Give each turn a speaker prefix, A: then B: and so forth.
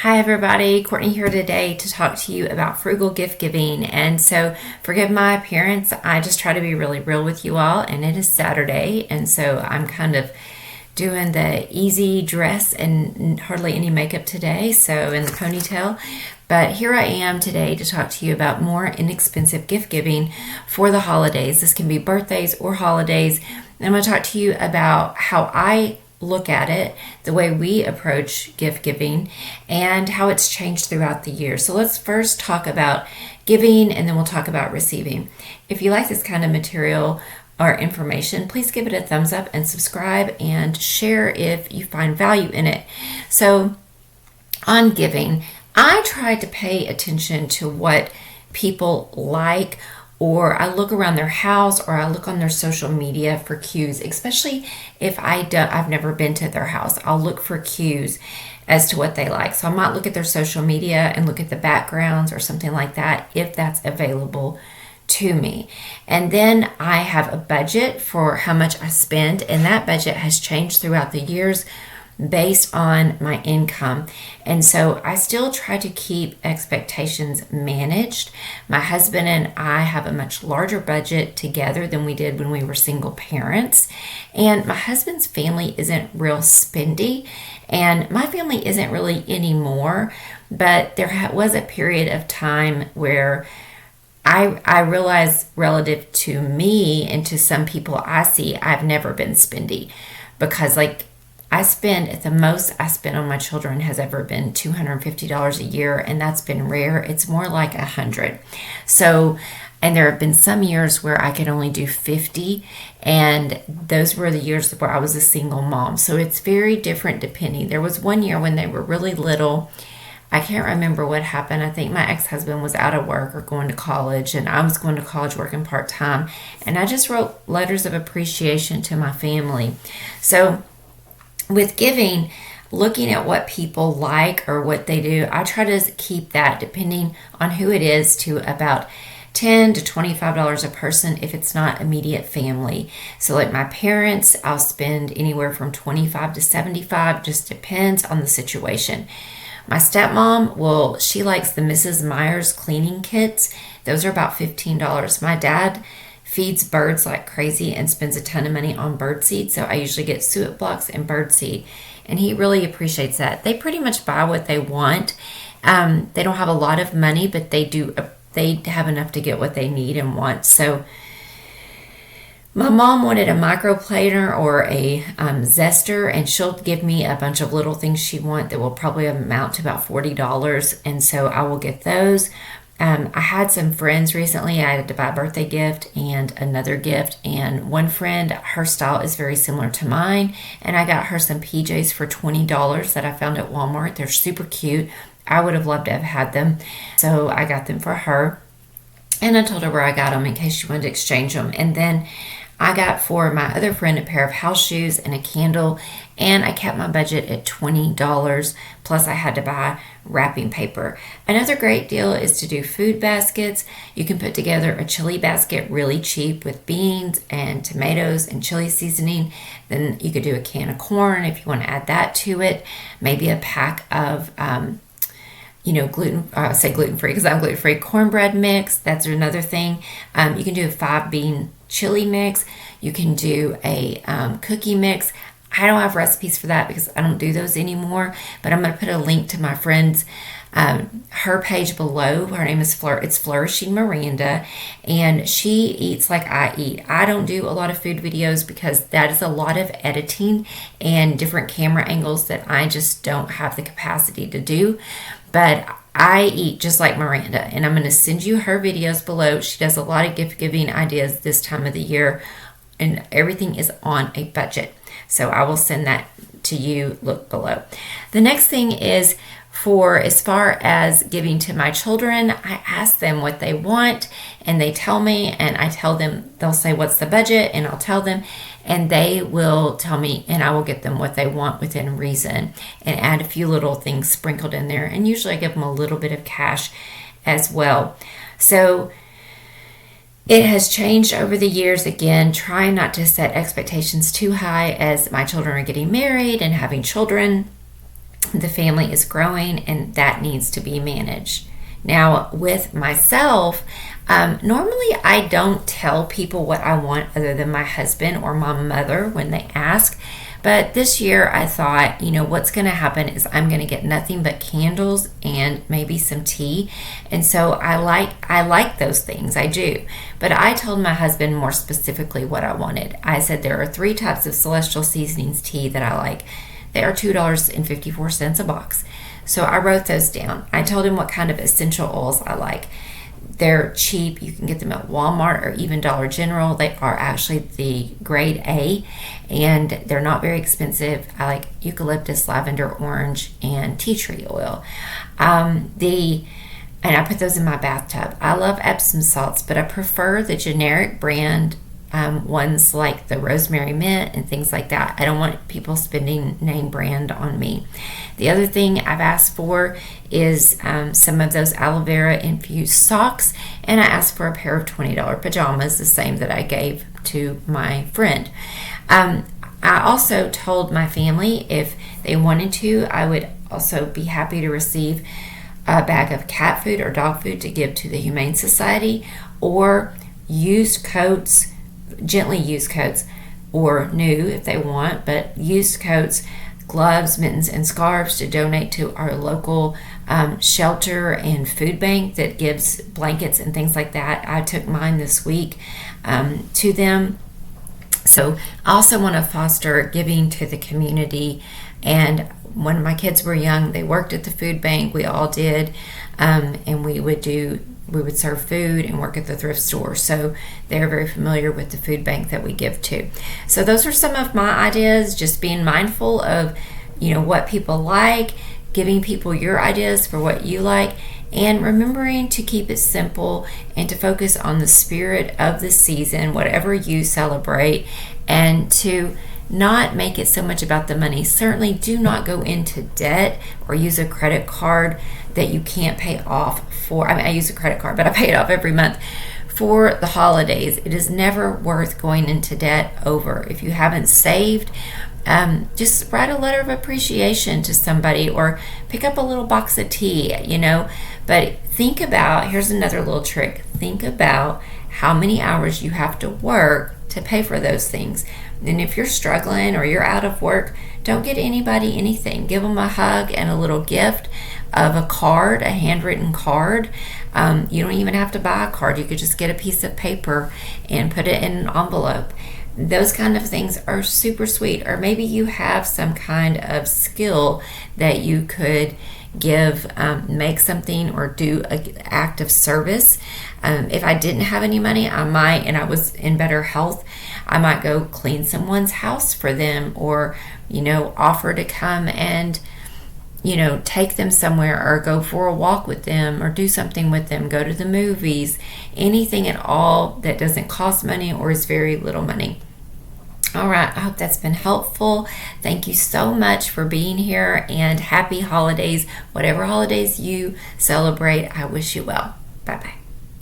A: Hi everybody, Courtney here today to talk to you about frugal gift giving. And so forgive my appearance. I just try to be really real with you all, and it is Saturday, and so I'm kind of doing the easy dress and hardly any makeup today, so in the ponytail. But here I am today to talk to you about more inexpensive gift giving for the holidays. This can be birthdays or holidays. And I'm going to talk to you about how I look at it, the way we approach gift giving, and how it's changed throughout the year. So let's first talk about giving, and then we'll talk about receiving. If you like this kind of material or information, please give it a thumbs up and subscribe and share if you find value in it. So on giving, I try to pay attention to what people like, or I look around their house, or I look on their social media for cues, especially if I've never been to their house. I'll look for cues as to what they like. So I might look at their social media and look at the backgrounds or something like that if that's available to me. And then I have a budget for how much I spend, and that budget has changed throughout the years based on my income. And so I still try to keep expectations managed. My husband and I have a much larger budget together than we did when we were single parents. And my husband's family isn't real spendy, and my family isn't really anymore. But there was a period of time where I realized, relative to me and to some people I see, I've never been spendy, because at the most I spent on my children has ever been $250 a year, and that's been rare. It's more like $100. So, and there have been some years where I could only do 50, and those were the years where I was a single mom. So it's very different depending. There was one year when they were really little. I can't remember what happened. I think my ex-husband was out of work or going to college, and I was going to college working part-time, and I just wrote letters of appreciation to my family. So with giving, looking at what people like or what they do, I try to keep that, depending on who it is, to about $10 to $25 a person if it's not immediate family. So like my parents, I'll spend anywhere from $25 to $75, just depends on the situation. My stepmom, she likes the Mrs. Myers cleaning kits. Those are about $15. My dad feeds birds like crazy and spends a ton of money on bird seed, so I usually get suet blocks and bird seed, and he really appreciates that. They pretty much buy what they want. They don't have a lot of money, but they have enough to get what they need and want. So my mom wanted a microplaner or a zester, and she'll give me a bunch of little things she wants that will probably amount to about $40, and so I will get those. I had some friends recently. I had to buy a birthday gift and another gift, and one friend, her style is very similar to mine, and I got her some PJs for $20 that I found at Walmart. They're super cute. I would have loved to have had them, so I got them for her, and I told her where I got them in case she wanted to exchange them. And then I got for my other friend a pair of house shoes and a candle, and I kept my budget at $20, plus I had to buy wrapping paper. Another great deal is to do food baskets. You can put together a chili basket really cheap with beans and tomatoes and chili seasoning. Then you could do a can of corn if you want to add that to it. Maybe a pack of gluten-free because I'm gluten-free, cornbread mix. That's another thing. You can do a 5-bean chili mix. You can do a cookie mix. I don't have recipes for that because I don't do those anymore, but I'm going to put a link to my friend's her page below. Her name is It's Flourishing MiRanda, and she eats like I eat. I don't do a lot of food videos because that is a lot of editing and different camera angles that I just don't have the capacity to do. But I eat just like MiRanda, and I'm going to send you her videos below. She does a lot of gift giving ideas this time of the year, and everything is on a budget. So I will send that to you. Look below. The next thing is, for as far as giving to my children, I ask them what they want, and they tell me, and I tell them. They'll say, what's the budget? And I'll tell them, and they will tell me, and I will get them what they want within reason, and add a few little things sprinkled in there. And usually I give them a little bit of cash as well. So it has changed over the years. Again, trying not to set expectations too high as my children are getting married and having children. the family is growing and that needs to be managed. Now, with myself, normally I don't tell people what I want other than my husband or my mother when they ask. But this year I thought, what's going to happen is I'm going to get nothing but candles and maybe some tea. And so I like those things. I do. But I told my husband more specifically what I wanted. I said there are 3 types of Celestial Seasonings tea that I like. They are $2.54 a box. So I wrote those down. I told him what kind of essential oils I like. They're cheap. You can get them at Walmart or even Dollar General. They are actually the grade A, and they're not very expensive. I like eucalyptus, lavender, orange, and tea tree oil. And I put those in my bathtub. I love Epsom salts, but I prefer the generic brand ones like the rosemary mint and things like that. I don't want people spending name brand on me. The other thing I've asked for is some of those aloe vera infused socks, and I asked for a pair of $20 pajamas, the same that I gave to my friend. I also told my family if they wanted to, I would also be happy to receive a bag of cat food or dog food to give to the Humane Society, or used coats, gently used coats, or new if they want, but used coats, gloves, mittens, and scarves to donate to our local shelter and food bank that gives blankets and things like that. I took mine this week to them. So I also want to foster giving to the community. And when my kids were young, they worked at the food bank. We all did, and we would serve food and work at the thrift store. So they're very familiar with the food bank that we give to. So those are some of my ideas, just being mindful of, what people like, giving people your ideas for what you like, and remembering to keep it simple and to focus on the spirit of the season, whatever you celebrate, and to not make it so much about the money. Certainly do not go into debt or use a credit card that you can't pay off for. I use a credit card, but I pay it off every month for the holidays. It is never worth going into debt over. If you haven't saved, just write a letter of appreciation to somebody or pick up a little box of tea, But think about, here's another little trick. Think about how many hours you have to work to pay for those things. And if you're struggling or you're out of work, don't get anybody anything. Give them a hug and a little gift of a card, a handwritten card. You don't even have to buy a card. You could just get a piece of paper and put it in an envelope. Those kind of things are super sweet. Or maybe you have some kind of skill that you could give, make something or do an act of service. If I didn't have any money, I might, and I was in better health, I might go clean someone's house for them, or offer to come and take them somewhere, or go for a walk with them, or do something with them, go to the movies, anything at all that doesn't cost money or is very little money. All right, I hope that's been helpful. Thank you so much for being here, and happy holidays. Whatever holidays you celebrate, I wish you well. Bye-bye.